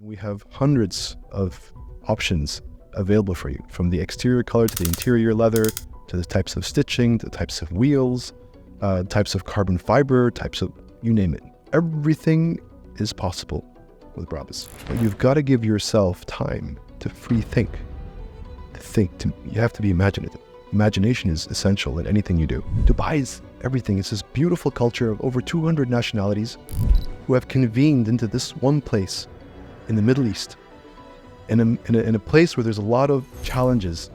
We have hundreds of options available for you, from the exterior color to the interior leather, to the types of stitching, the types of wheels, types of carbon fiber, types of, you name it. Everything is possible with Brabus. But you've got to give yourself time to free think. You have to be imaginative. Imagination is essential in anything you do. Dubai is everything. It's this beautiful culture of over 200 nationalities who have convened into this one place in the Middle East, in a place where there's a lot of challenges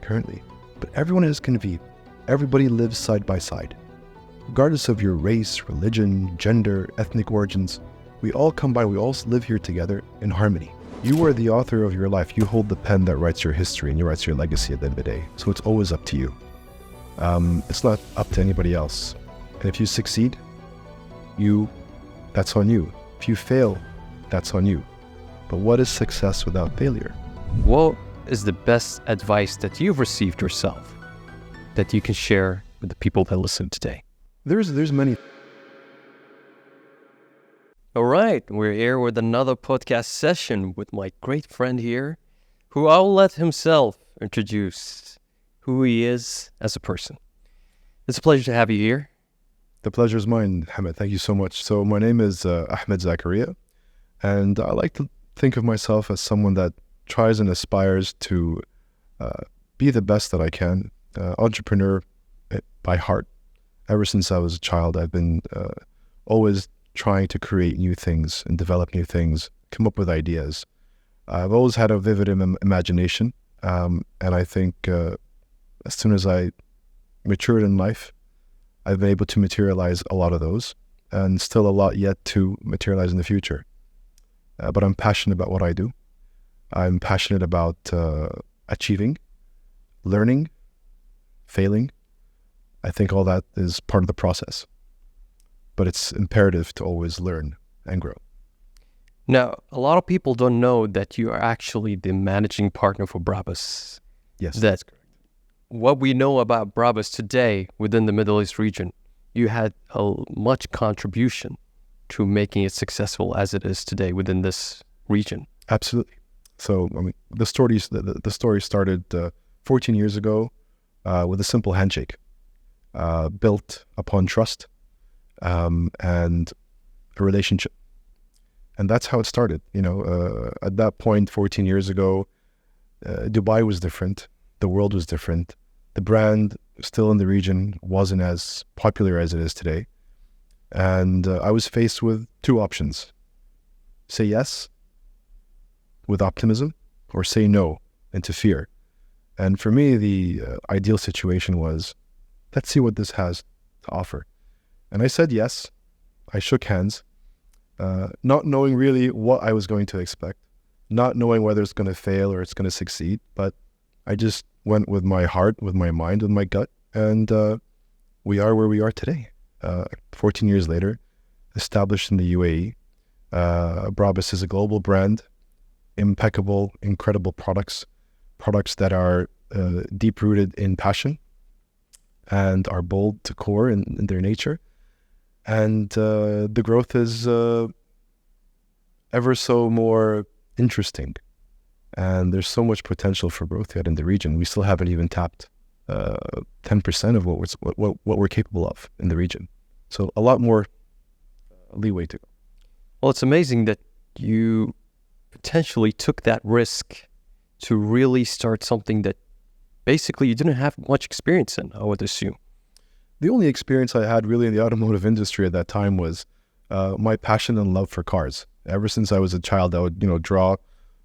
currently, but everyone is convened. Everybody lives side by side. Regardless of your race, religion, gender, ethnic origins, we all come by, we all live here together in harmony. You are the author of your life. You hold the pen that writes your history and you writes your legacy at the end of the day. So it's always up to you. It's not up to anybody else. And if you succeed, that's on you. If you fail, that's on you. But what is success without failure? What is the best advice that you've received yourself that you can share with the people that listen today? There's many. All right, we're here with another podcast session with my great friend here, who I'll let himself introduce who he is as a person. It's a pleasure to have you here. The pleasure is mine, Ahmed. Thank you so much. So my name is Ahmed Zakaria, and I like to think of myself as someone that tries and aspires to be the best that I can. Entrepreneur by heart. Ever since I was a child, I've been always trying to create new things and develop new things, come up with ideas. I've always had a vivid imagination, and I think as soon as I matured in life, I've been able to materialize a lot of those, and still a lot yet to materialize in the future. But I'm passionate about what I do. I'm passionate about achieving, learning, failing. I think all that is part of the process. But it's imperative to always learn and grow. Now, a lot of people don't know that you are actually the managing partner for Brabus. Yes, that's correct. What we know about Brabus today within the Middle East region, you had a much contribution to making it successful as it is today within this region. Absolutely. So, I mean, the story started 14 years ago with a simple handshake, built upon trust and a relationship. And that's how it started. At that point, 14 years ago, Dubai was different. The world was different. The brand still in the region wasn't as popular as it is today. And I was faced with two options. Say yes with optimism, or say no into fear. And for me, the ideal situation was, let's see what this has to offer. And I said yes. I shook hands, not knowing really what I was going to expect, not knowing whether it's going to fail or it's going to succeed, but I just went with my heart, with my mind, with my gut, and we are where we are today. 14 years later, established in the UAE. Brabus is a global brand, impeccable, incredible products that are deep-rooted in passion and are bold to core in their nature. And the growth is ever so more interesting. And there's so much potential for growth yet in the region. We still haven't even tapped 10% of what we're capable of in the region. So a lot more leeway to go. Well, it's amazing that you potentially took that risk to really start something that basically you didn't have much experience in, I would assume. The only experience I had really in the automotive industry at that time was my passion and love for cars. Ever since I was a child, I would, draw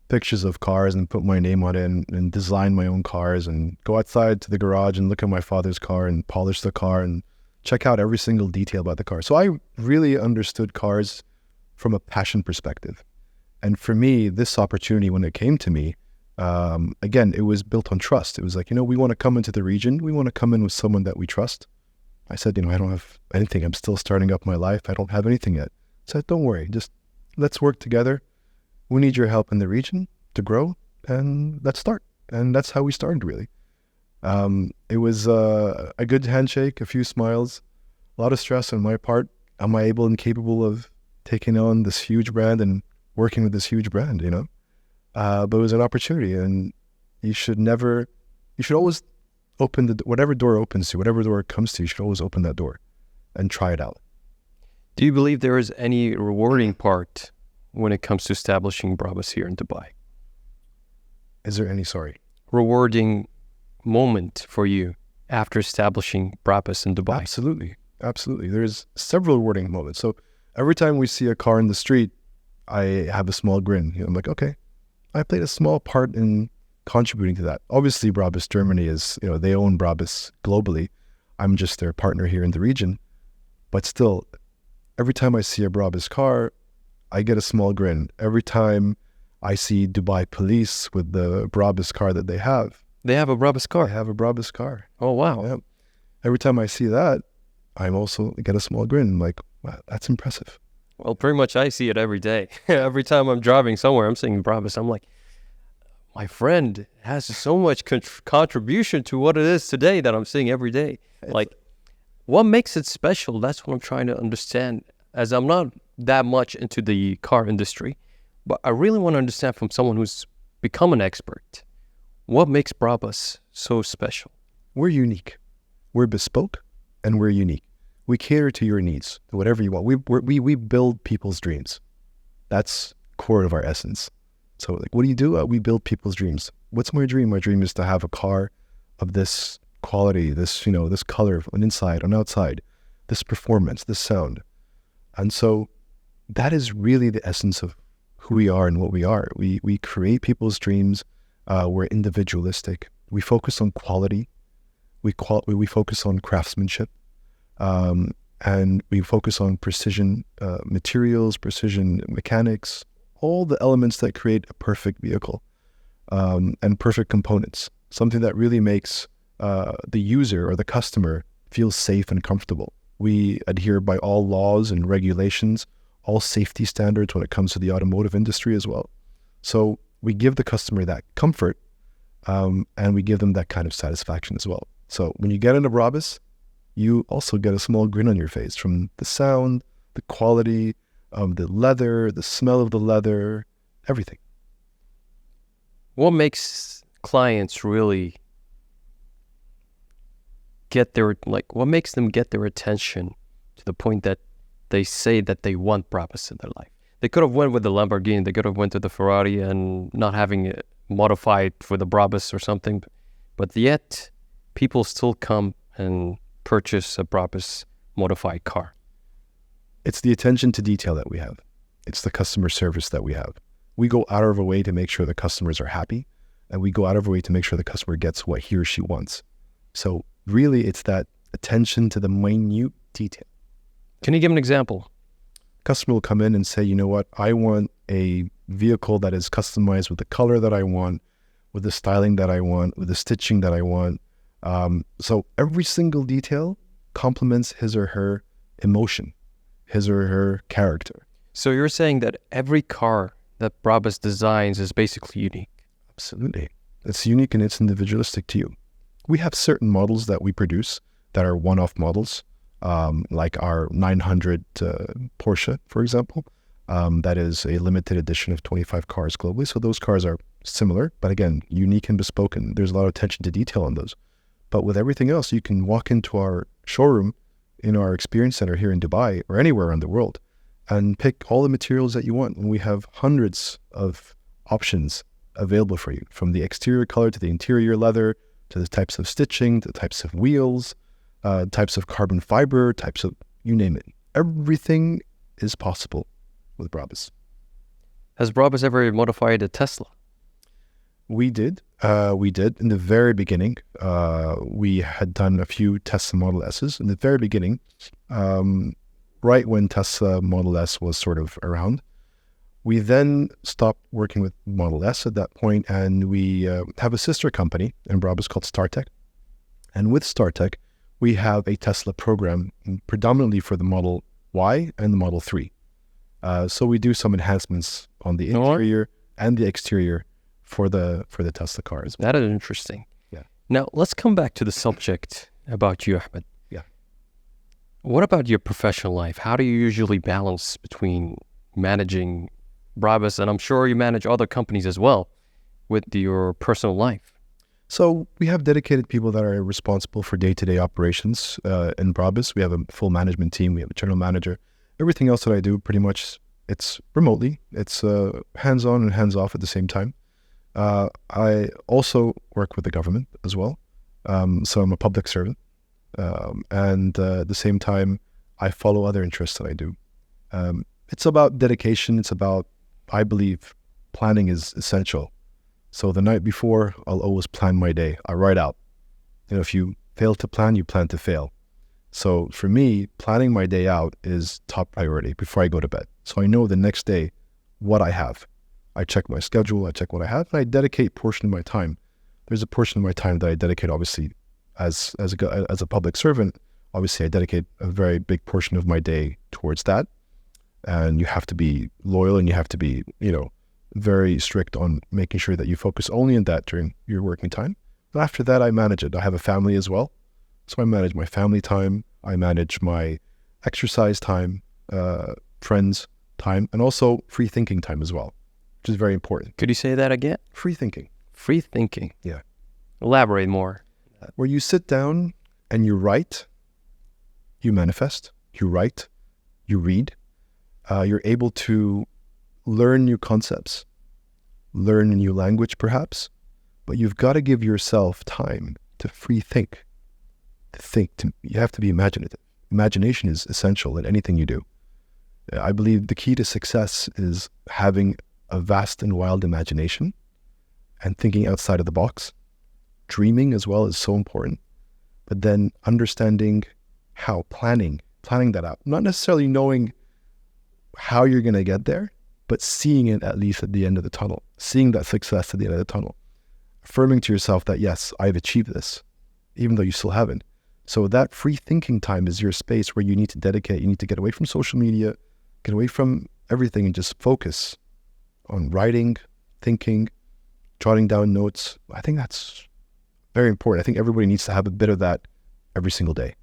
pictures of cars and put my name on it and design my own cars and go outside to the garage and look at my father's car and polish the car and check out every single detail about the car. So I really understood cars from a passion perspective. And for me, this opportunity, when it came to me, again, it was built on trust. It was like, we want to come into the region. We want to come in with someone that we trust. I said, I don't have anything. I'm still starting up my life. I don't have anything yet. I said, don't worry. Just let's work together. We need your help in the region to grow, and let's start. And that's how we started, really. It was a good handshake, a few smiles, a lot of stress on my part. Am I able and capable of taking on this huge brand and working with this huge brand, but it was an opportunity, and you should always open whatever door opens to you, whatever door comes to you, you should always open that door and try it out. Do you believe there is any rewarding part when it comes to establishing Brabus here in Dubai? Is there any, rewarding moment for you after establishing Brabus in Dubai? Absolutely. There's several rewarding moments. So every time we see a car in the street, I have a small grin. I'm like, okay, I played a small part in contributing to that. Obviously, Brabus Germany is, they own Brabus globally. I'm just their partner here in the region. But still, every time I see a Brabus car, I get a small grin. Every time I see Dubai police with the Brabus car that they have. They have a Brabus car? They have a Brabus car. Oh, wow. Yeah. Every time I see that, I'm also get a small grin. I'm like, wow, that's impressive. Well, pretty much I see it every day. Every time I'm driving somewhere, I'm seeing Brabus. I'm like, my friend has so much contribution to what it is today that I'm seeing every day. Like, what makes it special? That's what I'm trying to understand, as I'm not that much into the car industry, but I really want to understand from someone who's become an expert, what makes Brabus so special? We're unique. We're bespoke, and we're unique. We cater to your needs, whatever you want. We build people's dreams. That's core of our essence. So, like, what do? We build people's dreams. What's my dream? My dream is to have a car of this quality, this color on inside, on outside, this performance, this sound. And so that is really the essence of who we are and what we are. We create people's dreams. We're individualistic. We focus on quality. We focus on craftsmanship. And we focus on precision materials, precision mechanics, all the elements that create a perfect vehicle, and perfect components, something that really makes the user or the customer feel safe and comfortable. We adhere by all laws and regulations, all safety standards when it comes to the automotive industry as well. So we give the customer that comfort, and we give them that kind of satisfaction as well. So when you get into Brabus, you also get a small grin on your face from the sound, the quality of the leather, the smell of the leather, everything. What makes clients really what makes them get their attention to the point that they say that they want Brabus in their life? They could have went with the Lamborghini, they could have went to the Ferrari and not having it modified for the Brabus or something, but yet people still come and purchase a Brabus modified car. It's the attention to detail that we have. It's the customer service that we have. We go out of our way to make sure the customers are happy, and we go out of our way to make sure the customer gets what he or she wants. So really, it's that attention to the minute detail. Can you give an example? Customer will come in and say, you know what, I want a vehicle that is customized with the color that I want, with the styling that I want, with the stitching that I want. So every single detail complements his or her emotion, his or her character. So you're saying that every car that Brabus designs is basically unique? Absolutely. It's unique and it's individualistic to you. We have certain models that we produce that are one-off models, like our 900 Porsche, for example. That is a limited edition of 25 cars globally. So those cars are similar, but again, unique and bespoke, and there's a lot of attention to detail on those. But with everything else, you can walk into our showroom in our experience center here in Dubai or anywhere around the world and pick all the materials that you want. And we have hundreds of options available for you, from the exterior color to the interior leather, to the types of stitching, to the types of wheels, types of carbon fiber, types of, you name it. Everything is possible with Brabus. Has Brabus ever modified a Tesla? We did in the very beginning. We had done a few Tesla Model S's in the very beginning, right when Tesla Model S was sort of around. We then stopped working with Model S at that point, and we have a sister company in Brabus called StarTech. And with StarTech, we have a Tesla program predominantly for the Model Y and the Model 3. So we do some enhancements on the interior and the exterior for the Tesla cars. That is interesting. Yeah. Now, let's come back to the subject about you, Ahmed. Yeah. What about your professional life? How do you usually balance between managing Brabus, and I'm sure you manage other companies as well with your personal life. So we have dedicated people that are responsible for day-to-day operations in Brabus. We have a full management team. We have a general manager. Everything else that I do, pretty much, it's remotely. It's hands-on and hands-off at the same time. I also work with the government as well. So I'm a public servant. And at the same time, I follow other interests that I do. It's about dedication. It's about, I believe, planning is essential. So the night before, I'll always plan my day. I write out. If you fail to plan, you plan to fail. So for me, planning my day out is top priority before I go to bed. So I know the next day what I have. I check my schedule, I check what I have, and I dedicate a portion of my time. There's a portion of my time that I dedicate, obviously, as a public servant. Obviously, I dedicate a very big portion of my day towards that. And you have to be loyal, and you have to be, very strict on making sure that you focus only on that during your working time. But after that, I manage it. I have a family as well. So I manage my family time. I manage my exercise time, friends time, and also free thinking time as well, which is very important. Could you say that again? Free thinking. Free thinking. Yeah. Elaborate more. Where you sit down and you write, you manifest, you write, you read. You're able to learn new concepts, learn a new language perhaps, but you've got to give yourself time to free think. You have to be imaginative. Imagination is essential in anything you do. I believe the key to success is having a vast and wild imagination and thinking outside of the box. Dreaming as well is so important, but then understanding how, planning that out. Not necessarily knowing how you're going to get there, but seeing it at least at the end of the tunnel, seeing that success at the end of the tunnel, affirming to yourself that, yes, I've achieved this, even though you still haven't. So that free thinking time is your space where you need to dedicate, you need to get away from social media, get away from everything and just focus on writing, thinking, jotting down notes. I think that's very important. I think everybody needs to have a bit of that every single day.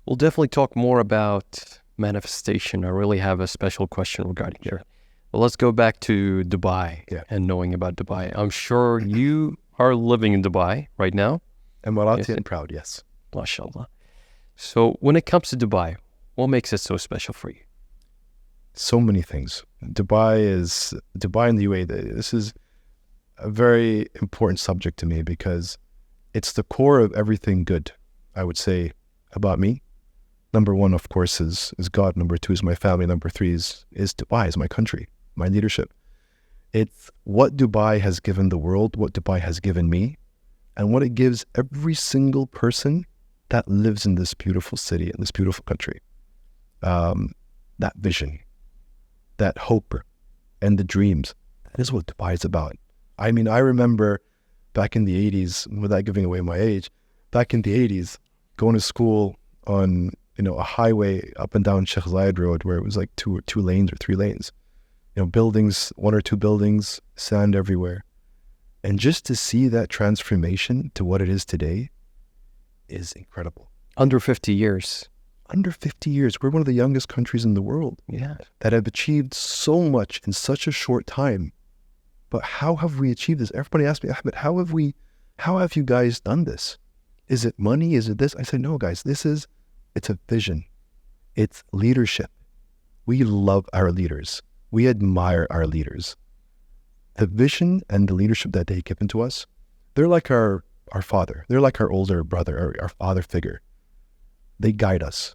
We'll definitely talk more about manifestation. I really have a special question regarding here. Well, let's go back to Dubai and knowing about Dubai. I'm sure you are living in Dubai right now. Emirati and proud, yes. MashaAllah. So when it comes to Dubai, what makes it so special for you? So many things. Dubai and the UAE, this is a very important subject to me because it's the core of everything good, I would say, about me. Number one, of course, is God. Number two is my family. Number three is Dubai, is my country, my leadership. It's what Dubai has given the world, what Dubai has given me, and what it gives every single person that lives in this beautiful city, in this beautiful country. That vision, that hope, and the dreams. That is what Dubai is about. I mean, I remember back in the 80s, without giving away my age, back in the 80s, going to school on a highway up and down Sheikh Zayed Road where it was like two lanes or three lanes. Buildings, one or two buildings, sand everywhere. And just to see that transformation to what it is today is incredible. Under 50 years. Under 50 years. We're one of the youngest countries in the world that have achieved so much in such a short time. But how have we achieved this? Everybody asks me, Ahmed, how have you guys done this? Is it money? Is it this? I said, no, guys, it's a vision. It's leadership. We love our leaders. We admire our leaders. The vision and the leadership that they've given to us, they're like our father. They're like our older brother, our father figure. They guide us.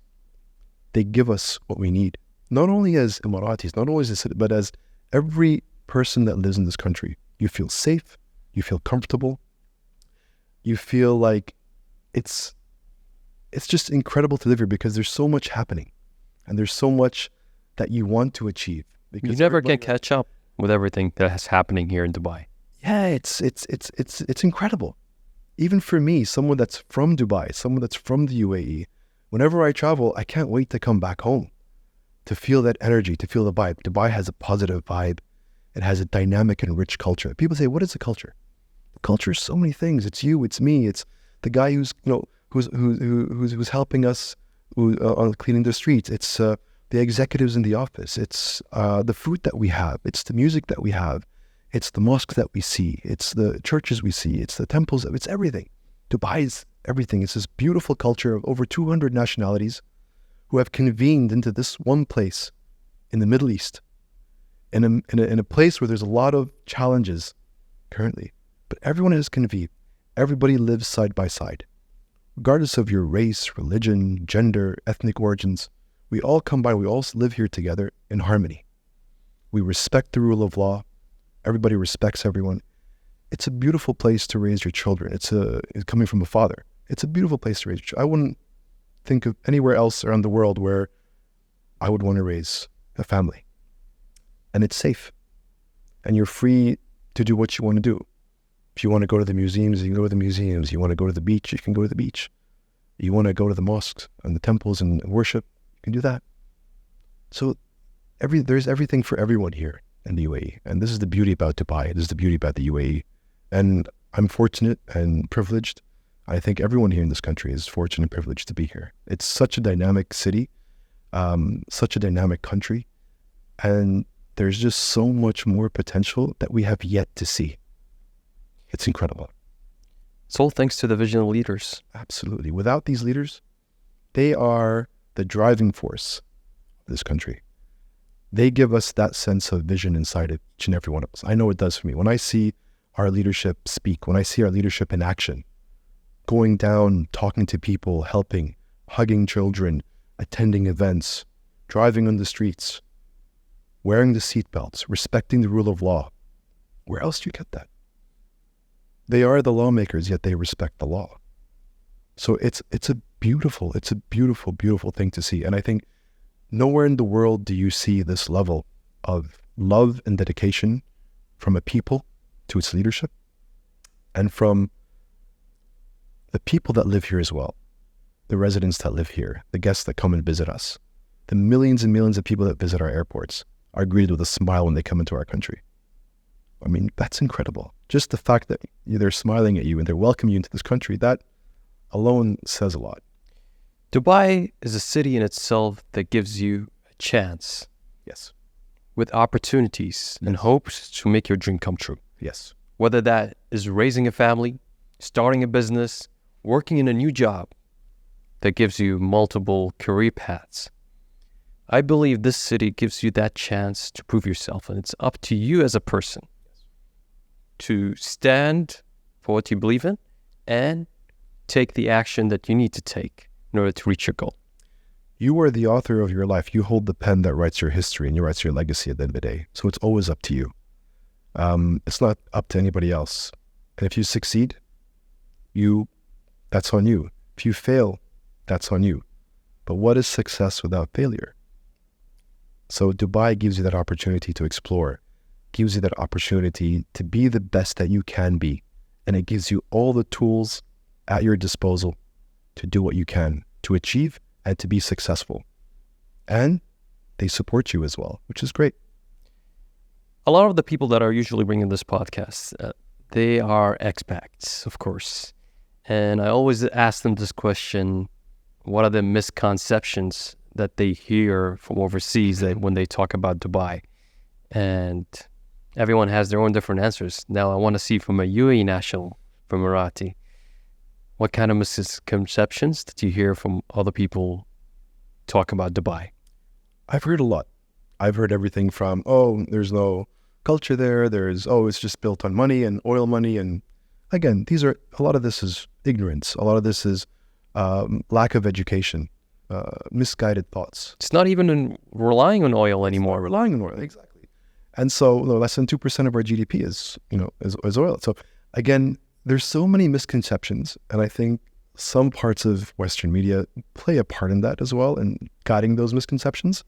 They give us what we need. Not only as Emiratis, not only as a citizen, but as every person that lives in this country. You feel safe. You feel comfortable. You feel like it's just incredible to live here because there's so much happening and there's so much that you want to achieve. Because you never can catch up with everything that's happening here in Dubai. Yeah, it's incredible. Even for me, someone that's from Dubai, someone that's from the UAE, whenever I travel, I can't wait to come back home to feel that energy, to feel the vibe. Dubai has a positive vibe. It has a dynamic and rich culture. People say, what is a culture? The culture is so many things. It's you, it's me, it's the guy who's helping us on cleaning the streets. It's the the executives in the office. It's the food that we have. It's the music that we have. It's the mosques that we see. It's the churches we see. It's the temples. It's everything. Dubai is everything. It's this beautiful culture of over 200 nationalities who have convened into this one place in the Middle East, in a place where there's a lot of challenges currently. But everyone is convened. Everybody lives side by side. Regardless of your race, religion, gender, ethnic origins, we all combine, we all live here together in harmony. We respect the rule of law. Everybody respects everyone. It's a beautiful place to raise your children. It's coming from a father. It's a beautiful place to raise your children. I wouldn't think of anywhere else around the world where I would want to raise a family. And it's safe. And you're free to do what you want to do. If you want to go to the museums, you can go to the museums. You want to go to the beach, you can go to the beach. You want to go to the mosques and the temples and worship, you can do that. So there's everything for everyone here in the UAE. And this is the beauty about Dubai. This is the beauty about the UAE. And I'm fortunate and privileged. I think everyone here in this country is fortunate and privileged to be here. It's such a dynamic city, such a dynamic country. And there's just so much more potential that we have yet to see. It's incredible. It's all thanks to the vision leaders. Absolutely. Without these leaders, they are the driving force of this country. They give us that sense of vision inside of each and every one of us. I know it does for me. When I see our leadership speak, when I see our leadership in action, going down, talking to people, helping, hugging children, attending events, driving on the streets, wearing the seatbelts, respecting the rule of law, where else do you get that? They are the lawmakers, yet they respect the law. So it's a beautiful, beautiful thing to see. And I think nowhere in the world do you see this level of love and dedication from a people to its leadership, and from the people that live here as well, the residents that live here, the guests that come and visit us, the millions and millions of people that visit our airports are greeted with a smile when they come into our country. I mean, that's incredible. Just the fact that they're smiling at you and they're welcoming you into this country, that alone says a lot. Dubai is a city in itself that gives you a chance. Yes. With opportunities and hopes to make your dream come true. Yes. Whether that is raising a family, starting a business, working in a new job that gives you multiple career paths. I believe this city gives you that chance to prove yourself, and it's up to you as a person to stand for what you believe in and take the action that you need to take in order to reach your goal. You are the author of your life. You hold the pen that writes your history and you write your legacy at the end of the day. So it's always up to you. It's not up to anybody else. And if you succeed, that's on you. If you fail, that's on you. But what is success without failure? So Dubai gives you that opportunity to explore, gives you that opportunity to be the best that you can be. And it gives you all the tools at your disposal to do what you can, to achieve and to be successful. And they support you as well, which is great. A lot of the people that are usually bringing this podcast, they are expats, of course. And I always ask them this question: what are the misconceptions that they hear from overseas when they talk about Dubai? And everyone has their own different answers. Now, I want to see from a UAE national, from Emirati, what kind of misconceptions did you hear from other people talk about Dubai? I've heard a lot. I've heard everything from, there's no culture there. It's just built on money and oil money. And again, a lot of this is ignorance. A lot of this is lack of education, misguided thoughts. It's not even relying on oil anymore. Relying on oil, exactly. And so less than 2% of our GDP is oil. So again, there's so many misconceptions, and I think some parts of Western media play a part in that as well, in guiding those misconceptions.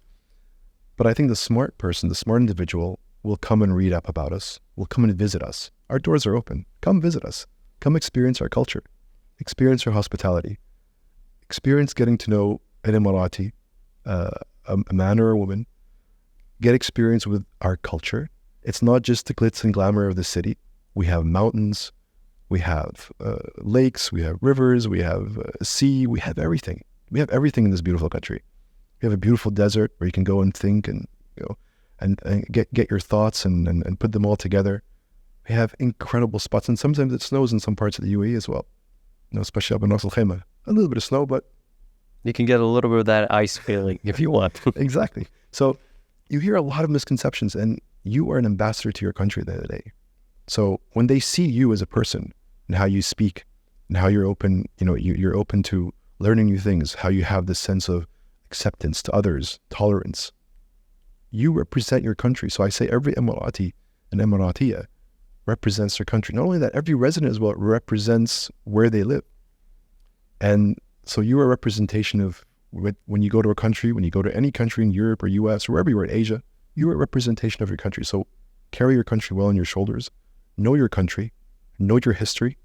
But I think the smart person, the smart individual, will come and read up about us, will come and visit us. Our doors are open. Come visit us. Come experience our culture. Experience our hospitality. Experience getting to know an Emirati, a man or a woman. Get experience with our culture. It's not just the glitz and glamour of the city. We have mountains. We have lakes, we have rivers, we have sea, we have everything. We have everything in this beautiful country. We have a beautiful desert where you can go and think and and get your thoughts and put them all together. We have incredible spots, and sometimes it snows in some parts of the UAE as well. Especially up in Ras Al Khaimah, a little bit of snow, but you can get a little bit of that ice feeling if you want. Exactly. So you hear a lot of misconceptions, and you are an ambassador to your country at the end of the day. So when they see you as a person and how you speak and how you're open, you're open to learning new things, how you have this sense of acceptance to others, tolerance, you represent your country. So I say every Emirati and Emiratiya represents their country. Not only that, every resident as well represents where they live. And so you are a representation of, when you go to a country, when you go to any country in Europe or US or wherever you are in Asia, you are a representation of your country. So carry your country well on your shoulders, know your country, know your history,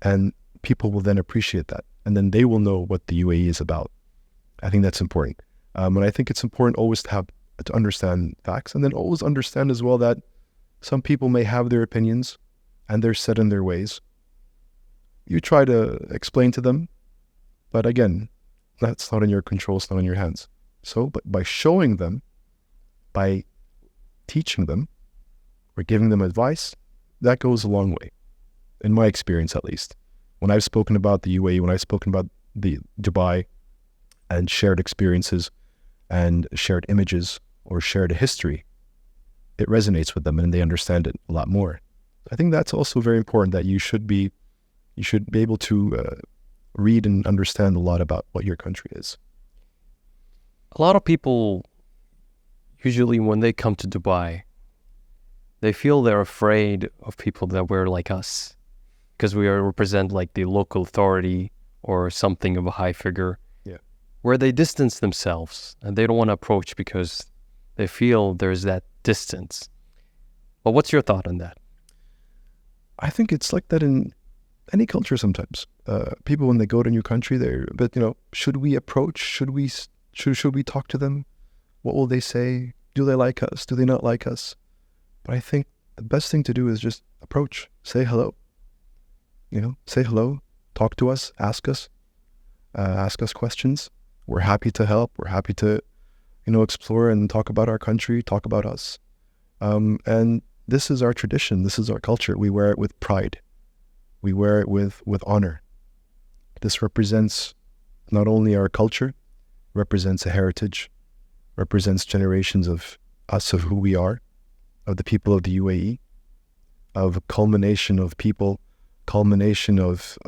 and people will then appreciate that. And then they will know what the UAE is about. I think that's important. And I think it's important always to understand facts, and then always understand as well that some people may have their opinions and they're set in their ways. You try to explain to them, but again, that's not in your control, it's not in your hands. So, but by showing them, by teaching them, or giving them advice, that goes a long way, in my experience at least. When I've spoken about the UAE, when I've spoken about the Dubai, and shared experiences, and shared images, or shared a history, it resonates with them and they understand it a lot more. I think that's also very important, that you should be able to read and understand a lot about what your country is. A lot of people, usually when they come to Dubai, they feel they're afraid of people that were like us, because we represent like the local authority or something of a high figure, where they distance themselves and they don't want to approach because they feel there's that distance. But what's your thought on that? I think it's like that in any culture sometimes. People, when they go to a new country, should we approach? Should we talk to them? What will they say? Do they like us? Do they not like us? But I think the best thing to do is just approach, say hello. Say hello, talk to us, ask us questions. We're happy to help. We're happy to, explore and talk about our country, talk about us. And this is our tradition. This is our culture. We wear it with pride. We wear it with honor. This represents not only our culture, represents a heritage, represents generations of us, of who we are, of the people of the UAE, of a culmination of people, culmination of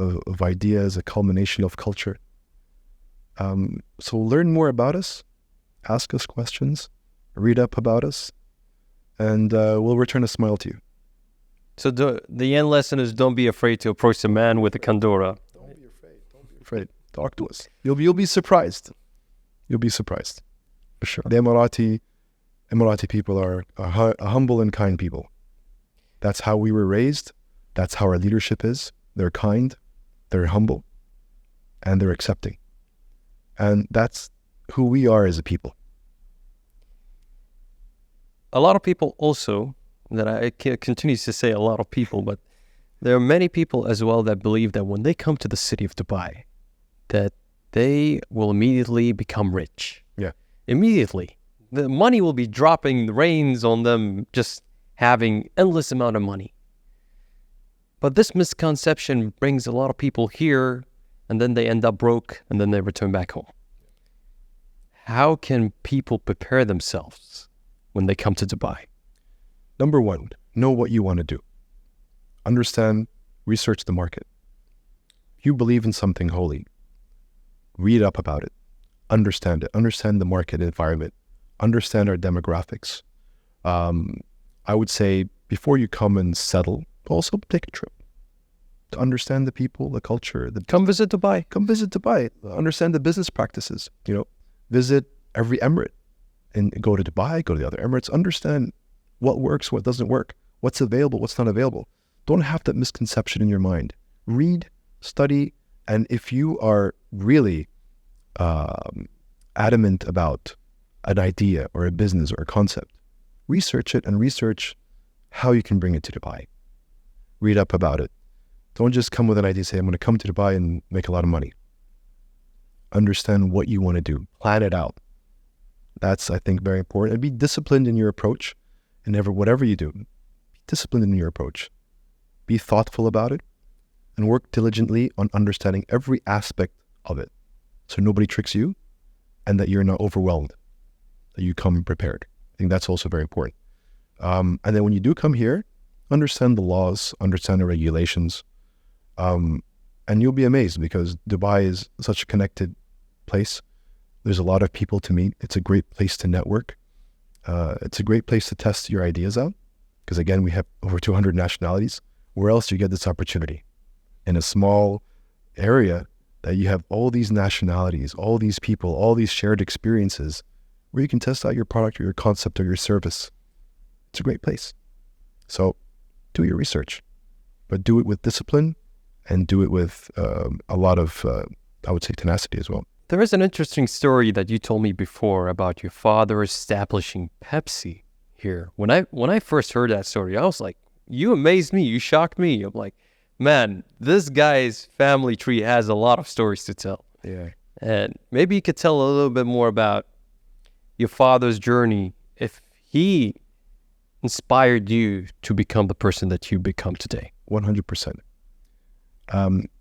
ideas, a culmination of culture. So learn more about us, ask us questions, read up about us, and we'll return a smile to you. So the end lesson is, don't be afraid to approach the man with the kandora. Don't be afraid. Don't be afraid. Talk to us. You'll be surprised. You'll be surprised. For sure. The Emirati people are a humble and kind people. That's how we were raised. That's how our leadership is. They're kind, they're humble, and they're accepting. And that's who we are as a people. A lot of people also, that I continue to say a lot of people, but there are many people as well that believe that when they come to the city of Dubai, that they will immediately become rich. Yeah. Immediately. The money will be dropping the rains on them, just having endless amount of money. But this misconception brings a lot of people here, and then they end up broke, and then they return back home. How can people prepare themselves when they come to Dubai? Number one, know what you want to do. Understand, research the market. If you believe in something holy, read up about it, understand the market environment, understand our demographics. I would say before you come and settle, also take a trip to understand the people, the culture. Come visit Dubai. Come visit Dubai. Understand the business practices. Visit every emirate and go to Dubai, go to the other emirates. Understand what works, what doesn't work, what's available, what's not available. Don't have that misconception in your mind. Read, study, and if you are really adamant about an idea or a business or a concept, research it and research how you can bring it to Dubai. Read up about it. Don't just come with an idea and say, I'm going to come to Dubai and make a lot of money. understand what you want to do, plan it out. That's, I think, very important. And be disciplined in your approach. And whatever you do, be disciplined in your approach. Be thoughtful about it and work diligently on understanding every aspect of it, so nobody tricks you and that you're not overwhelmed, that you come prepared. I think that's also very important. And then when you do come here, understand the laws, understand the regulations, and you'll be amazed because Dubai is such a connected place. There's a lot of people to meet. It's a great place to network. It's a great place to test your ideas out because, again, we have over 200 nationalities. Where else do you get this opportunity? In a small area that you have all these nationalities, all these people, all these shared experiences where you can test out your product or your concept or your service. It's a great place. So do your research, but do it with discipline and do it with a lot of, I would say, tenacity as well. There is an interesting story that you told me before about your father establishing Pepsi here. When I first heard that story, I was like, you amazed me, you shocked me. I'm like, man, this guy's family tree has a lot of stories to tell. Yeah. And maybe you could tell a little bit more about your father's journey, if he inspired you to become the person that you become today. 100%.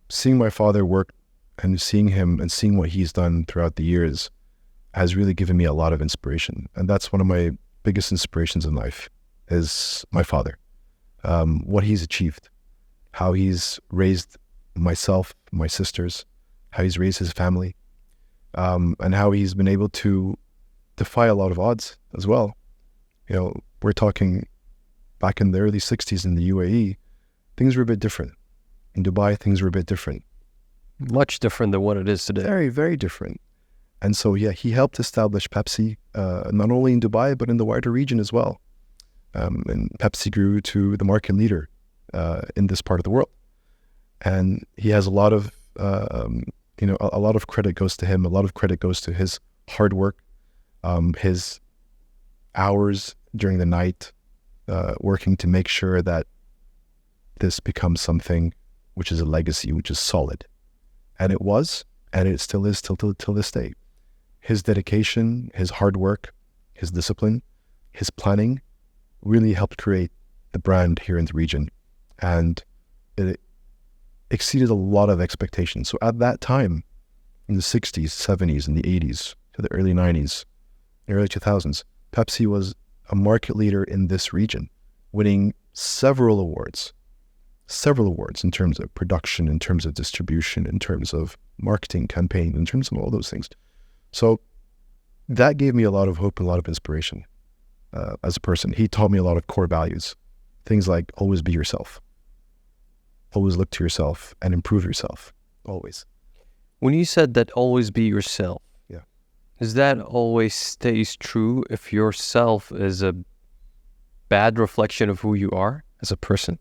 Seeing my father work and seeing him and seeing what he's done throughout the years has really given me a lot of inspiration. And that's one of my biggest inspirations in life is my father. What he's achieved, how he's raised myself, my sisters, how he's raised his family, and how he's been able to defy a lot of odds as well. You know, we're talking back in the early 60s in the UAE, things were a bit different. In Dubai, things were a bit different. Much different than what it is today. Very, very different. And so, yeah, he helped establish Pepsi, not only in Dubai, but in the wider region as well. And Pepsi grew to the market leader in this part of the world. And he has a lot of, a lot of credit goes to him. A lot of credit goes to his hard work, his hours during the night, working to make sure that this becomes something which is a legacy, which is solid. And it was, and it still is till this day. His dedication, his hard work, his discipline, his planning really helped create the brand here in the region. And it exceeded a lot of expectations. So at that time, in the 60s, 70s, and the 80s, to the early 90s, early 2000s, Pepsi was a market leader in this region, winning several awards in terms of production, in terms of distribution, in terms of marketing campaign, in terms of all those things. So that gave me a lot of hope and a lot of inspiration as a person. He taught me a lot of core values, things like always be yourself, always look to yourself and improve yourself, always. When you said that always be yourself, yeah, is that always stays true if yourself is a bad reflection of who you are as a person?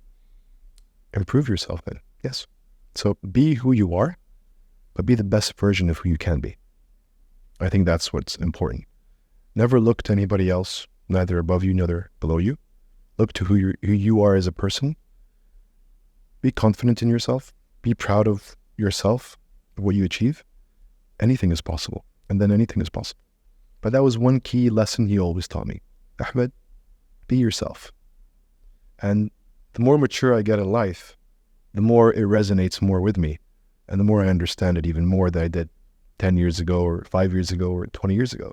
Improve yourself then, yes. So be who you are, but be the best version of who you can be. I think that's what's important. Never look to anybody else, neither above you, neither below you. Look to who you are as a person. Be confident in yourself. Be proud of yourself, of what you achieve. Anything is possible, and then anything is possible. But that was one key lesson he always taught me. Ahmed, be yourself. And the more mature I get in life, the more it resonates more with me, and the more I understand it even more than I did 10 years ago or 5 years ago or 20 years ago.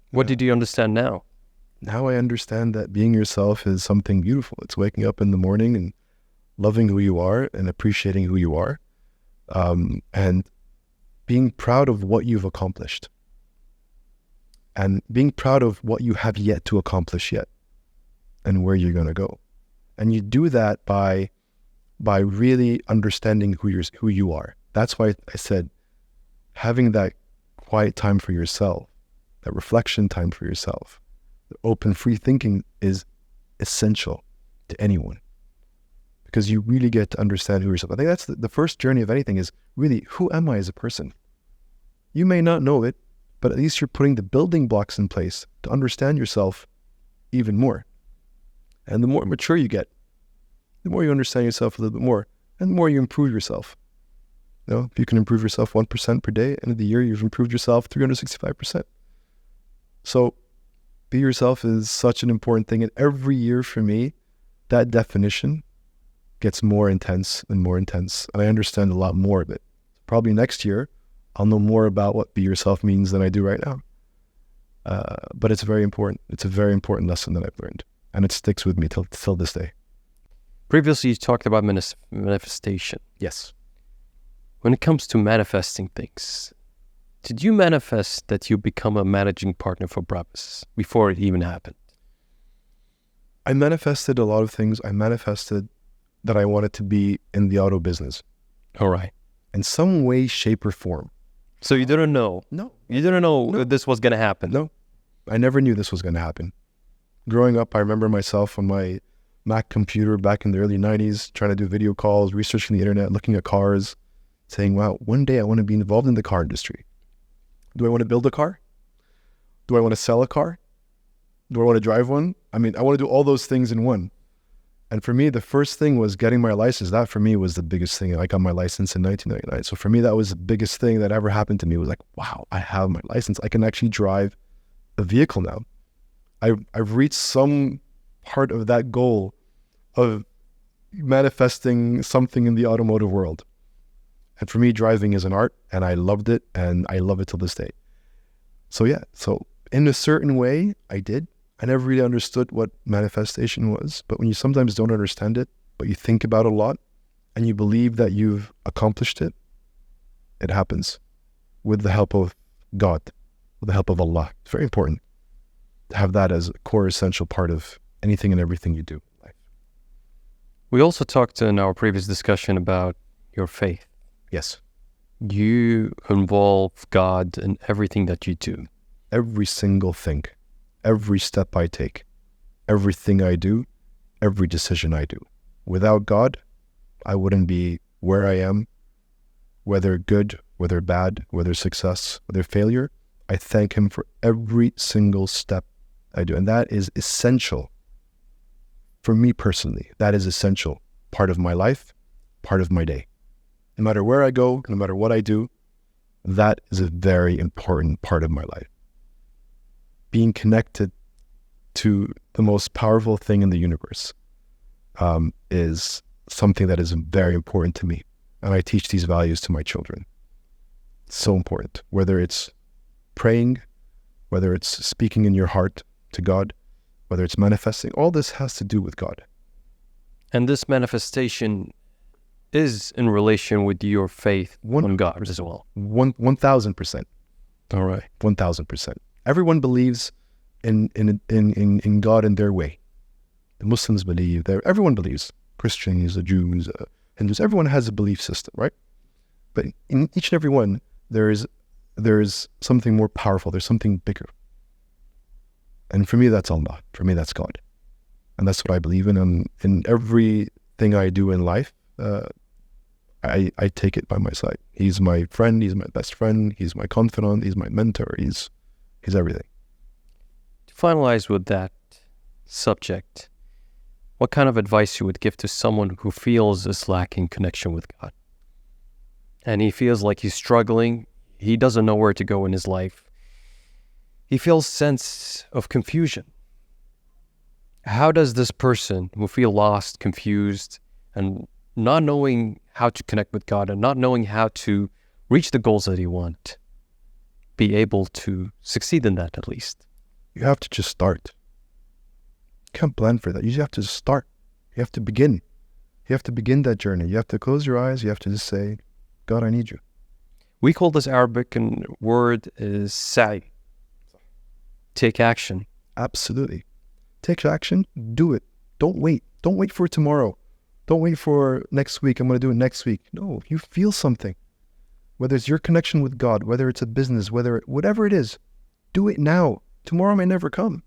What did you understand now? Now I understand that being yourself is something beautiful. It's waking up in the morning and loving who you are and appreciating who you are, and being proud of what you've accomplished and being proud of what you have yet to accomplish yet and where you're going to go. And you do that by really understanding who you are. That's why I said having that quiet time for yourself, that reflection time for yourself, the open, free thinking is essential to anyone, because you really get to understand who yourself. I think that's the first journey of anything is really, who am I as a person? You may not know it, but at least you're putting the building blocks in place to understand yourself even more. And the more mature you get, the more you understand yourself a little bit more, and the more you improve yourself. If you can improve yourself 1% per day, end of the year, you've improved yourself 365%. So be yourself is such an important thing. And every year for me, that definition gets more intense and more intense. And I understand a lot more of it. Probably next year, I'll know more about what be yourself means than I do right now. But it's very important. It's a very important lesson that I've learned. And it sticks with me till this day. Previously, you talked about manifestation. Yes. When it comes to manifesting things, did you manifest that you become a managing partner for Brabus before it even happened? I manifested a lot of things. I manifested that I wanted to be in the auto business. All right. In some way, shape, or form. So you didn't know? No. You didn't know this was going to happen? No. I never knew this was going to happen. Growing up, I remember myself on my Mac computer back in the early 90s, trying to do video calls, researching the internet, looking at cars, saying, wow, one day I want to be involved in the car industry. Do I want to build a car? Do I want to sell a car? Do I want to drive one? I want to do all those things in one. And for me, the first thing was getting my license. That for me was the biggest thing. I got my license in 1999. So for me, that was the biggest thing that ever happened to me. It was like, wow, I have my license. I can actually drive a vehicle now. I've reached some part of that goal of manifesting something in the automotive world. And for me, driving is an art, and I loved it, and I love it till this day. So yeah, so in a certain way, I did. I never really understood what manifestation was, but when you sometimes don't understand it, but you think about it a lot, and you believe that you've accomplished it, it happens with the help of God, with the help of Allah. It's very important to have that as a core essential part of anything and everything you do in life. We also talked in our previous discussion about your faith. Yes. You involve God in everything that you do. Every single thing, every step I take, everything I do, every decision I do. Without God, I wouldn't be where I am, whether good, whether bad, whether success, whether failure. I thank Him for every single step I do. And that is essential for me personally. That is essential. Part of my life, part of my day. No matter where I go, no matter what I do, that is a very important part of my life. Being connected to the most powerful thing in the universe is something that is very important to me. And I teach these values to my children. It's so important, whether it's praying, whether it's speaking in your heart to God, whether it's manifesting, all this has to do with God. And this manifestation is in relation with your faith on God as well. 1,000%. All right. 1,000%. Everyone believes in God in their way. The Muslims believe, everyone believes. Christians, the Jews, Hindus, everyone has a belief system, right? But in each and every one, there is something more powerful. There's something bigger. And for me, that's Allah. For me, that's God. And that's what I believe in. And in everything I do in life, I take it by my side. He's my friend. He's my best friend. He's my confidant. He's my mentor. He's everything. To finalize with that subject, what kind of advice you would give to someone who feels is lacking connection with God? And he feels like he's struggling. He doesn't know where to go in his life. He feels sense of confusion. How does this person who feel lost, confused, and not knowing how to connect with God and not knowing how to reach the goals that he wants, be able to succeed in that at least? You have to just start. You can't plan for that. You just have to start. You have to begin. You have to begin that journey. You have to close your eyes. You have to just say, God, I need you. We call this Arabic and word is sa'i. Take action. Absolutely. Take action. Do it. Don't wait. Don't wait for tomorrow. Don't wait for next week. I'm going to do it next week. No, you feel something. Whether it's your connection with God, whether it's a business, whatever it is, do it now. Tomorrow may never come.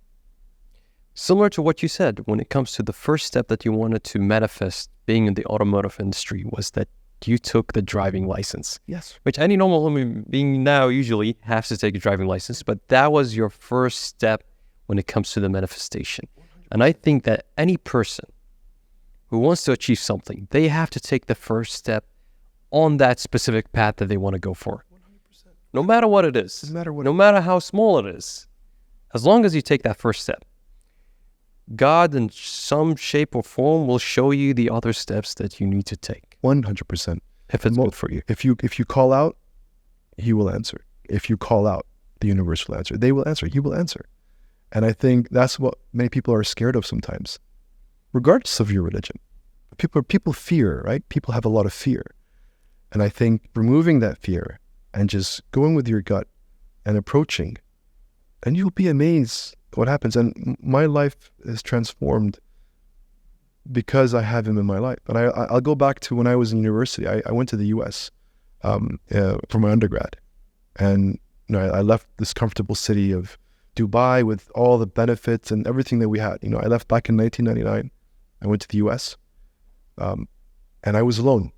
Similar to what you said, when it comes to the first step that you wanted to manifest being in the automotive industry was that you took the driving license. Yes. Which any normal human being now usually has to take a driving license, but that was your first step when it comes to the manifestation. And I think that any person who wants to achieve something, they have to take the first step on that specific path that they want to go for. 100%. No matter what it is. Doesn't matter what. No matter how small it is. As long as you take that first step, God in some shape or form will show you the other steps that you need to take. 100%. If it's good for you. If you call out, He will answer. If you call out, the universe will answer. They will answer. He will answer. And I think that's what many people are scared of sometimes, regardless of your religion. People fear, right? People have a lot of fear. And I think removing that fear and just going with your gut and approaching, and you'll be amazed what happens. And my life is transformed because I have Him in my life. And I'll go back to when I was in university. I went to the US for my undergrad. And I left this comfortable city of Dubai with all the benefits and everything that we had. I left back in 1999. I went to the US and I was alone.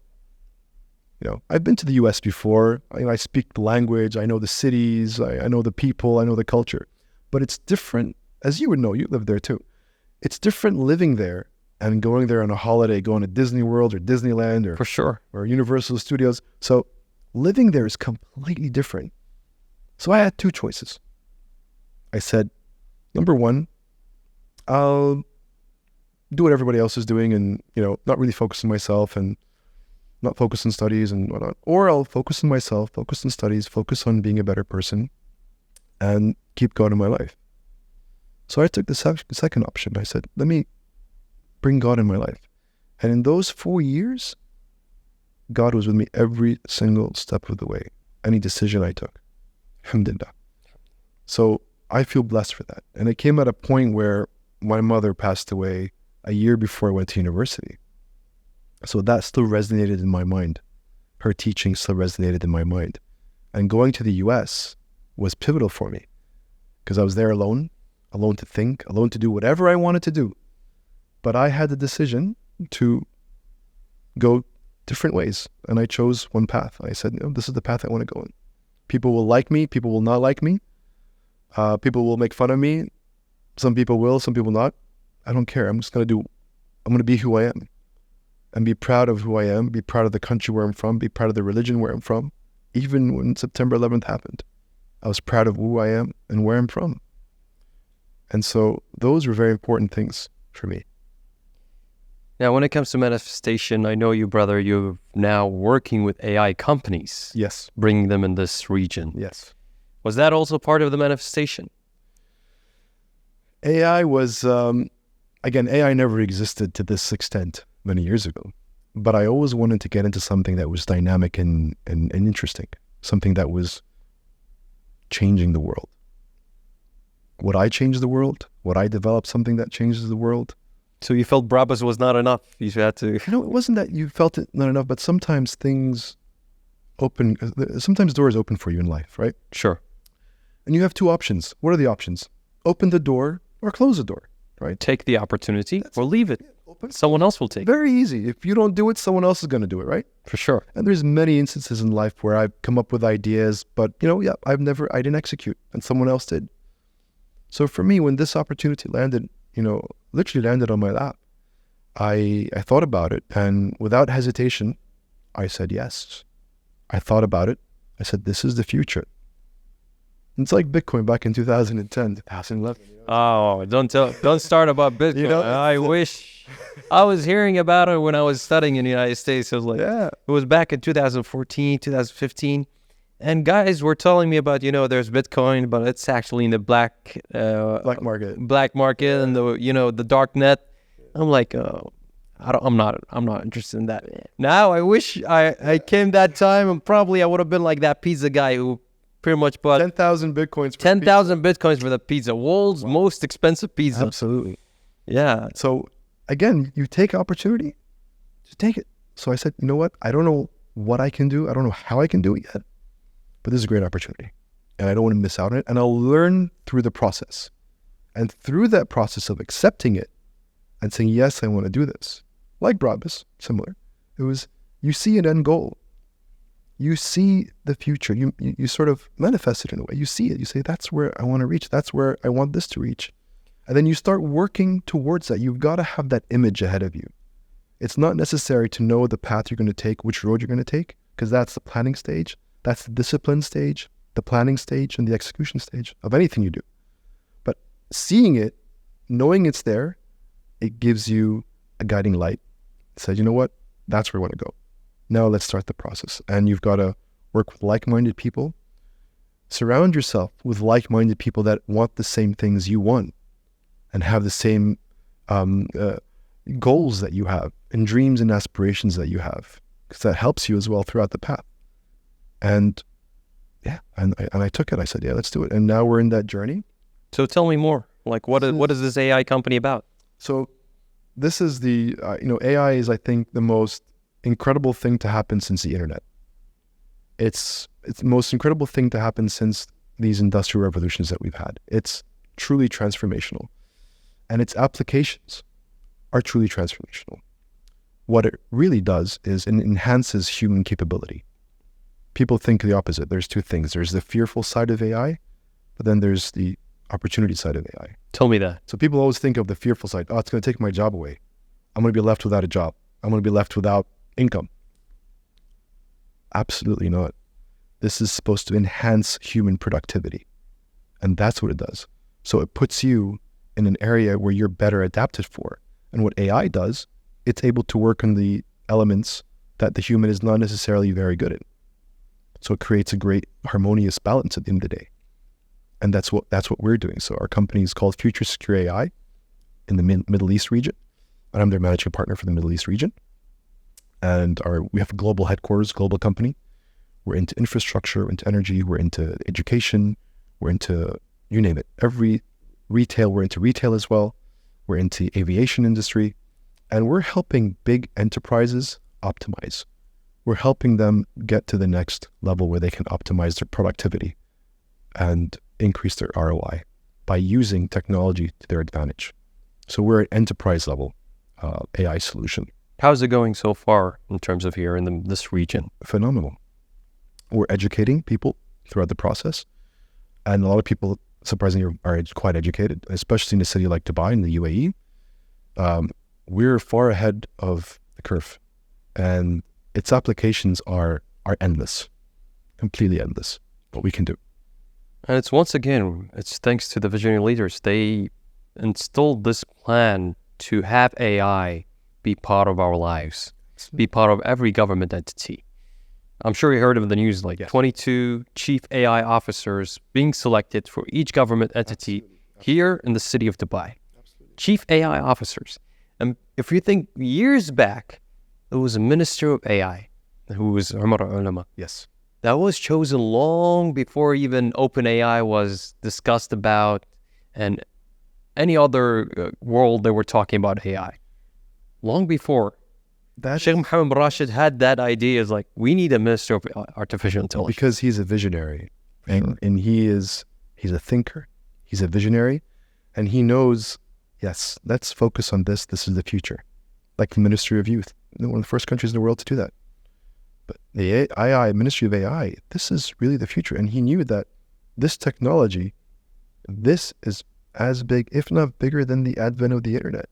I've been to the US before. I speak the language. I know the cities. I know the people. I know the culture. But it's different, as you would know. You lived there too. It's different living there and going there on a holiday, going to Disney World or Disneyland or For sure. or Universal Studios. So living there is completely different. So I had two choices. I said, number one, I'll do what everybody else is doing and, not really focus on myself and not focus on studies and whatnot. Or I'll focus on myself, focus on studies, focus on being a better person and keep God in my life. So I took the second option. I said, let me bring God in my life. And in those 4 years, God was with me every single step of the way. Any decision I took. Alhamdulillah. So I feel blessed for that. And it came at a point where my mother passed away a year before I went to university. So that still resonated in my mind. Her teaching still resonated in my mind. And going to the US was pivotal for me because I was there alone to think, alone to do whatever I wanted to do. But I had the decision to go different ways. And I chose one path. I said, this is the path I want to go in. People will like me. People will not like me. People will make fun of me. Some people will, some people not. I don't care. I'm going to be who I am and be proud of who I am, be proud of the country where I'm from, be proud of the religion where I'm from. Even when September 11th happened, I was proud of who I am and where I'm from. And so those were very important things for me. Now, when it comes to manifestation, I know you, brother, you're now working with AI companies. Yes. Bringing them in this region. Yes. Was that also part of the manifestation? AI was, again, AI never existed to this extent many years ago. But I always wanted to get into something that was dynamic and interesting. Something that was changing the world. Would I change the world? Would I develop something that changes the world? So you felt Brabus was not enough. You had to... It wasn't that you felt it not enough, but sometimes things open, sometimes doors open for you in life, right? Sure. And you have two options. What are the options? Open the door or close the door, right? Take the opportunity or leave it. Open. Someone else will take it. Very easy. If you don't do it, someone else is going to do it, right? For sure. And there's many instances in life where I've come up with ideas, but I didn't execute and someone else did. So for me, when this opportunity landed, literally landed on my lap, I thought about it, and without hesitation, I said yes. I thought about it. I said, this is the future. It's like Bitcoin back in 2010, 2011. Oh, don't start about Bitcoin. I wish. I was hearing about it when I was studying in the United States. I was like, Yeah. It was back in 2014, 2015. And guys were telling me about, there's Bitcoin, but it's actually in the black market. And the dark net. I'm like, I'm not interested in that. Now I wish I came that time, and probably I would have been like that pizza guy who pretty much bought 10,000 Bitcoins. 10,000 Bitcoins for the pizza. World's most expensive pizza. Absolutely. Yeah. So again, you take opportunity, just take it. So I said, you know what? I don't know what I can do. I don't know how I can do it yet, but this is a great opportunity and I don't want to miss out on it. And I'll learn through the process. And through that process of accepting it and saying, yes, I want to do this. Like Brabus, similar. It was, you see an end goal. You see the future. You sort of manifest it in a way. You see it. You say, that's where I want to reach. That's where I want this to reach. And then you start working towards that. You've got to have that image ahead of you. It's not necessary to know the path you're going to take, which road you're going to take, because that's the planning stage, that's the discipline stage, the planning stage, and the execution stage of anything you do. But seeing it, knowing it's there, it gives you a guiding light. It says, you know what? That's where we want to go. Now let's start the process. And you've got to work with like-minded people. Surround yourself with like-minded people that want the same things you want and have the same goals that you have and dreams and aspirations that you have, because that helps you as well throughout the path. And yeah, and I took it. I said, yeah, let's do it. And now we're in that journey. So tell me more. Like, what is this AI company about? So this is the, AI is, I think, the most incredible thing to happen since the internet. It's the most incredible thing to happen since these industrial revolutions that we've had. It's truly transformational. And its applications are truly transformational. What it really does is it enhances human capability. People think the opposite. There's two things. There's the fearful side of AI, but then there's the opportunity side of AI. Tell me that. So people always think of the fearful side. Oh, it's going to take my job away. I'm going to be left without a job. I'm going to be left without income. Absolutely not. This is supposed to enhance human productivity. And that's what it does. So it puts you in an area where you're better adapted for. And what AI does, it's able to work on the elements that the human is not necessarily very good at. So it creates a great harmonious balance at the end of the day. And that's what we're doing. So our company is called Future Secure AI in the Middle East region. And I'm their managing partner for the Middle East region. And we have a global headquarters, global company. We're into infrastructure, we're into energy, we're into education, we're into, you name it. Every retail, we're into retail as well. We're into aviation industry. And we're helping big enterprises optimize. We're helping them get to the next level where they can optimize their productivity and increase their ROI by using technology to their advantage. So we're an enterprise level AI solution. How's it going so far in terms of here in this region? Phenomenal. We're educating people throughout the process. And a lot of people, surprisingly, are quite educated, especially in a city like Dubai in the UAE. We're far ahead of the curve. And its applications are endless, completely endless, what we can do. And it's thanks to the visionary leaders. They installed this plan to have AI be part of our lives, be part of every government entity. I'm sure you heard of the news, like 22 chief AI officers being selected for each government entity here in the city of Dubai. Chief AI officers. And if you think years back, it was a minister of AI, who was Umar Ulama. Yes. That was chosen long before even OpenAI was discussed about and any other world they were talking about AI. Long before. Sheikh Mohammed Rashid had that idea, is like, we need a minister of artificial intelligence. Because he's a visionary. And he's a thinker. He's a visionary. And he knows, yes, let's focus on this. This is the future. Like the Ministry of Youth. One of the first countries in the world to do that. But the Ministry of AI, this is really the future. And he knew that this technology, this is as big, if not bigger, than the advent of the internet.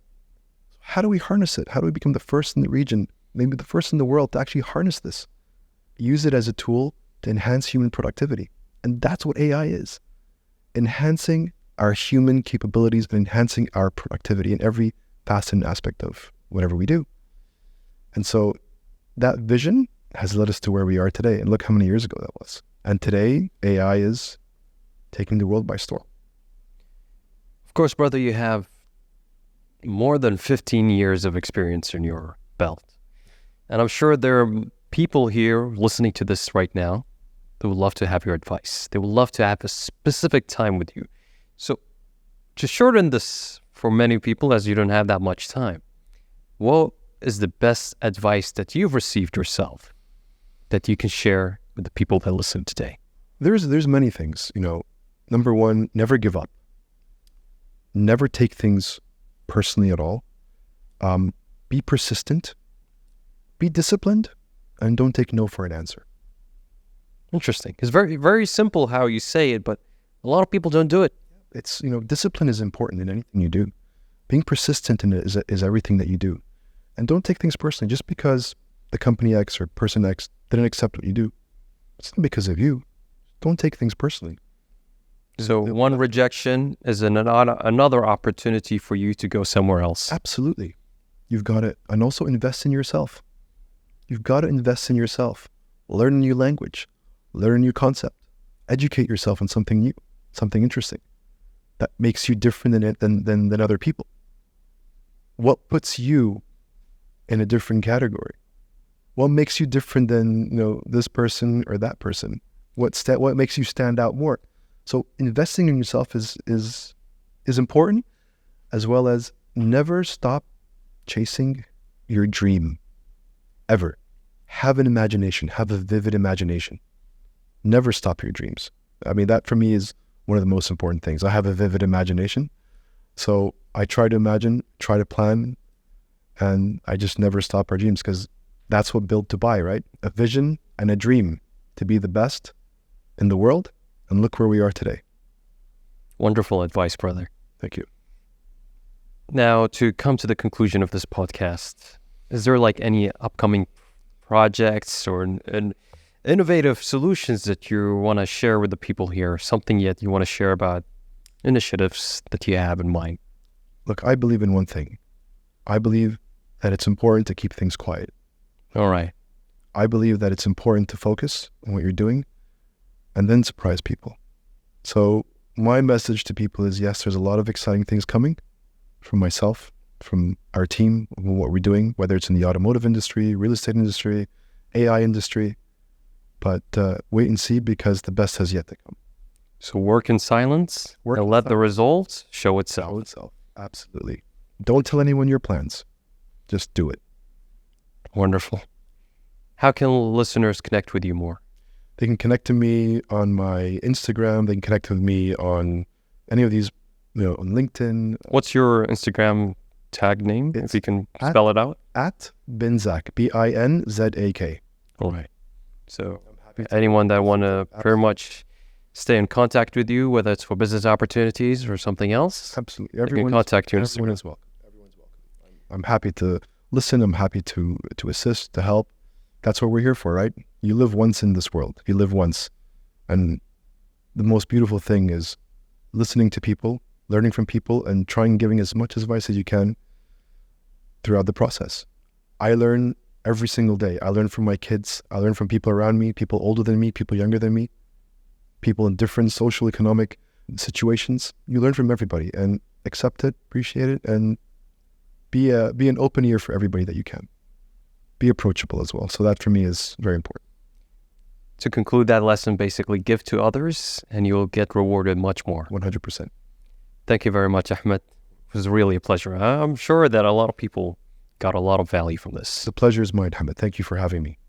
How do we harness it? How do we become the first in the region, maybe the first in the world to actually harness this? Use it as a tool to enhance human productivity. And that's what AI is. Enhancing our human capabilities and enhancing our productivity in every facet and aspect of whatever we do. And so that vision has led us to where we are today. And look how many years ago that was. And today, AI is taking the world by storm. Of course, brother, you have more than 15 years of experience in your belt. And I'm sure there are people here listening to this right now that would love to have your advice. They would love to have a specific time with you. So to shorten this for many people, as you don't have that much time, what is the best advice that you've received yourself that you can share with the people that listen today? There's many things. Number one, never give up. Never take things personally at all. Be persistent, be disciplined, and don't take no for an answer. Interesting. It's very, very simple how you say it, but a lot of people don't do it. It's, discipline is important in anything you do. Being persistent in it is everything that you do. And don't take things personally. Just because the company X or person X didn't accept what you do, it's not because of you. Don't take things personally. So one rejection is another opportunity for you to go somewhere else. Absolutely. You've got to, and also invest in yourself. You've got to invest in yourself. Learn a new language, learn a new concept, educate yourself on something new, something interesting that makes you different than other people. What puts you in a different category? What makes you different than this person or that person? What makes you stand out more? So investing in yourself is important, as well as never stop chasing your dream, ever. Have an imagination, have a vivid imagination. Never stop your dreams. I mean, that for me is one of the most important things. I have a vivid imagination, so I try to imagine, try to plan, and I just never stop our dreams, because that's what built Dubai, right? A vision and a dream to be the best in the world. And look where we are today. Wonderful advice, brother. Thank you. Now, to come to the conclusion of this podcast, is there like any upcoming projects or innovative solutions that you want to share with the people here? Something yet you want to share about initiatives that you have in mind? Look, I believe in one thing. I believe that it's important to keep things quiet. All right. I believe that it's important to focus on what you're doing and then surprise people. So my message to people is, yes, there's a lot of exciting things coming from myself, from our team, what we're doing, whether it's in the automotive industry, real estate industry, AI industry, but wait and see, because the best has yet to come. So work in silence and let the results show itself. Show itself, absolutely. Don't tell anyone your plans. Just do it. Wonderful. How can listeners connect with you more? They can connect to me on my Instagram. They can connect with me on any of these, on LinkedIn. What's your Instagram tag name, if you can spell it out? At Binzak, Binzak. All right. So anyone that want to very much stay in contact with you, whether it's for business opportunities or something else, absolutely, everyone can contact you. Everyone is welcome. Everyone's welcome. I'm happy to listen. I'm happy to assist, to help. That's what we're here for, right? You live once in this world. You live once. And the most beautiful thing is listening to people, learning from people, and trying giving as much advice as you can throughout the process. I learn every single day. I learn from my kids. I learn from people around me, people older than me, people younger than me, people in different social, economic situations. You learn from everybody, and accept it, appreciate it, and be an open ear for everybody that you can. Be approachable as well. So that for me is very important. To conclude that lesson, basically give to others and you'll get rewarded much more. 100%. Thank you very much, Ahmed. It was really a pleasure. I'm sure that a lot of people got a lot of value from this. The pleasure is mine, Ahmed. Thank you for having me.